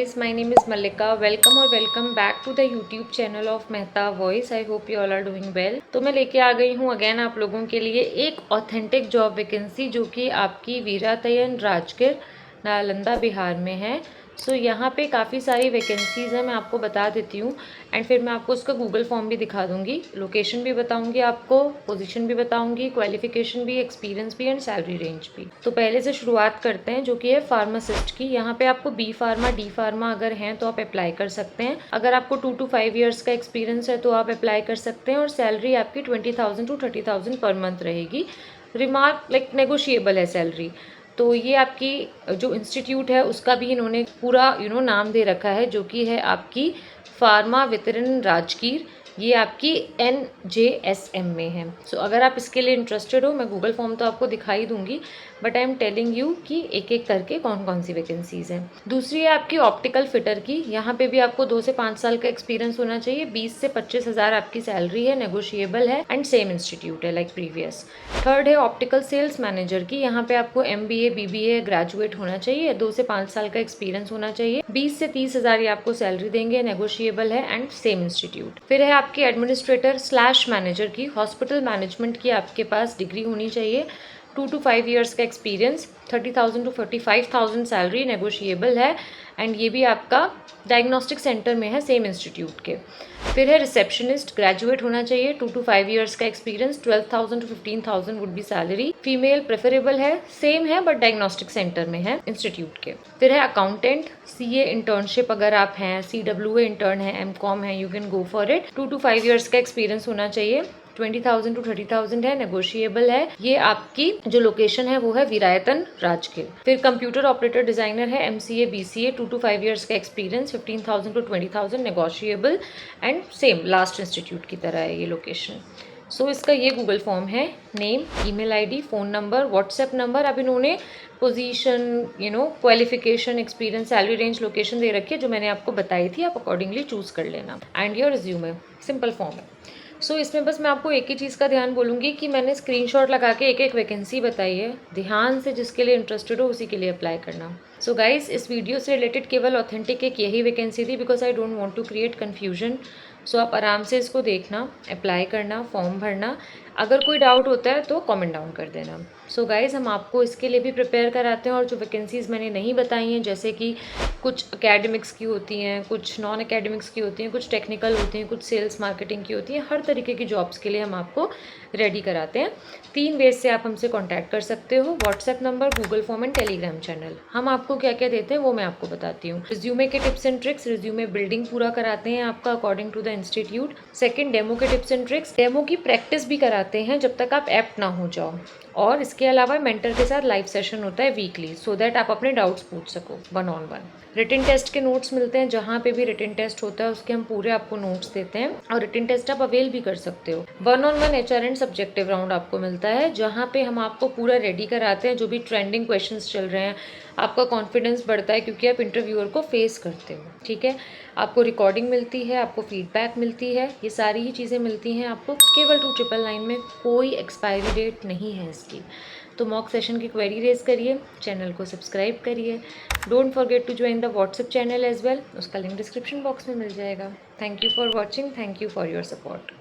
guys, my name is Malika. Welcome और welcome back to the YouTube channel of Mehta Voice. I hope you all are doing well. तो मैं लेके आ गई हूँ again आप लोगों के लिए एक ऑथेंटिक जॉब वैकेंसी जो कि आपकी वीरातयन राजगीर नालंदा बिहार में है। सो यहाँ पे काफ़ी सारी वैकेंसीज़ हैं, मैं आपको बता देती हूँ एंड फिर मैं आपको उसका गूगल फॉर्म भी दिखा दूँगी, लोकेशन भी बताऊँगी आपको, पोजीशन भी बताऊँगी, क्वालिफिकेशन भी, एक्सपीरियंस भी एंड सैलरी रेंज भी। तो पहले से शुरुआत करते हैं जो कि है फार्मासिस्ट की। यहाँ पे आपको बी फार्मा डी फार्मा अगर हैं तो आप अप्लाई कर सकते हैं। अगर आपको 2 to 5 ईयर्स का एक्सपीरियंस है तो आप अप्लाई कर सकते हैं और सैलरी आपकी 20,000 to 30,000 पर मंथ रहेगी। रिमार्क लाइक नेगोशिएबल है सैलरी। तो ये आपकी जो इंस्टीट्यूट है उसका भी इन्होंने पूरा नाम दे रखा है जो कि है आपकी फार्मा वितरण राजगीर। ये आपकी NJSM में है। सो अगर आप इसके लिए इंटरेस्टेड हो, मैं गूगल फॉर्म तो आपको दिखाई दूंगी but I am telling you कि एक एक करके कौन कौन सी वैकेंसीज हैं। दूसरी है आपकी ऑप्टिकल फिटर की। यहाँ पे भी आपको 2 से 5 साल का एक्सपीरियंस होना चाहिए। 20 से 25,000 आपकी सैलरी है, नेगोशिएबल है एंड सेम इंस्टीट्यूट है लाइक प्रीवियस। थर्ड है ऑप्टिकल सेल्स मैनेजर की। यहाँ पे आपको MBA BBA ग्रेजुएट होना चाहिए, 2 से 5 साल का एक्सपीरियंस होना चाहिए। 20 से 30,000 ये आपको सैलरी देंगे, नेगोशिएबल है एंड सेम इंस्टीट्यूट। फिर है आपकी एडमिनिस्ट्रेटर / मैनेजर की। हॉस्पिटल मैनेजमेंट की आपके पास डिग्री होनी चाहिए, 2 to 5 ईयर्स का एक्सपीरियंस, 30,000 to 45,000 सैलरी, नेगोशिएबल है एंड ये भी आपका डायग्नोस्टिक सेंटर में है, सेम इंस्टीट्यूट के। फिर है रिसेप्शनिस्ट, ग्रेजुएट होना चाहिए, 2 to 5 ईयर्स का experience, 12,000 to 15,000 would be salary. Female preferable है, सेम है बट डायग्नोस्टिक सेंटर में है इंस्टीट्यूट के। फिर है अकाउंटेंट, CA इंटर्नशिप अगर आप हैं, CWA इंटर्न है, MCOM है, you can go for it. 2 to 5 years का एक्सपीरियंस होना चाहिए, 20,000 to 30,000 है, नेगोशिएबल है। ये आपकी जो लोकेशन है वो है वीरायतन राजगीर। फिर कंप्यूटर ऑपरेटर डिजाइनर है, MCA BCA, 2 to 5 ईयर्स का experience, 15,000 to 20,000, negotiable and same last institute की तरह है ये लोकेशन। सो इसका ये गूगल फॉर्म है। Name, email ID, phone number, WhatsApp number. अब इन्होंने position qualification, experience, salary range, location दे रखी है जो मैंने आपको बताई थी, आप अकॉर्डिंगली चूज कर लेना and your resume. Simple form है। सो इसमें बस मैं आपको एक ही चीज़ का ध्यान बोलूँगी कि मैंने स्क्रीनशॉट लगा के एक एक वैकेंसी बताई है, ध्यान से जिसके लिए इंटरेस्टेड हो उसी के लिए अप्लाई करना। सो गाइस, इस वीडियो से रिलेटेड केवल ऑथेंटिक एक यही वैकेंसी थी because I don't want to create confusion. सो आप आराम से इसको देखना, अप्लाई करना, फॉर्म भरना। अगर कोई डाउट होता है तो कमेंट डाउन कर देना। सो गाइज़, हम आपको इसके लिए भी प्रिपेयर कराते हैं और जो वैकेंसीज़ मैंने नहीं बताई हैं जैसे कि कुछ एकेडमिक्स की होती हैं, कुछ नॉन एकेडमिक्स की होती हैं, कुछ टेक्निकल होती हैं, कुछ सेल्स मार्केटिंग की होती हैं, हर तरीके की जॉब्स के लिए हम आपको रेडी कराते हैं। 3 वेज से आप हमसे कॉन्टैक्ट कर सकते हो, WhatsApp number, Google form and Telegram channel. हम आपको क्या क्या देते हैं वो मैं आपको बताती हूँ। रिज्यूमे के tips and tricks, resume building पूरा कराते हैं आपका according to the institute. Second, demo के टिप्स एंड ट्रिक्स, डेमो की प्रैक्टिस भी कराते हैं जब तक आप एप्ट ना हो जाओ। और इसके अलावा मेंटर के साथ लाइव सेशन होता है वीकली, सो दैट आप अपने डाउट्स पूछ सको 1-on-1। रिटन टेस्ट के नोट्स मिलते हैं, जहाँ पे भी रिटन टेस्ट होता है उसके हम पूरे आपको नोट्स देते हैं और रिटन टेस्ट आप अवेल भी कर सकते हो। 1-on-1 HR and subjective round आपको मिलता है जहाँ पे हम आपको पूरा रेडी कराते हैं, जो भी ट्रेंडिंग क्वेश्चंस चल रहे हैं। आपका कॉन्फिडेंस बढ़ता है क्योंकि आप इंटरव्यूअर को फेस करते हो, ठीक है। आपको रिकॉर्डिंग मिलती है, आपको फीडबैक मिलती है, ये सारी ही चीज़ें मिलती हैं आपको केवल 2999 में। कोई एक्सपायरी डेट नहीं है इसकी। तो मॉक सेशन की क्वेरी रेज करिए, चैनल को सब्सक्राइब करिए। Don't forget to join the WhatsApp channel as well, उसका लिंक डिस्क्रिप्शन बॉक्स में मिल जाएगा। Thank you for watching, thank you for your support.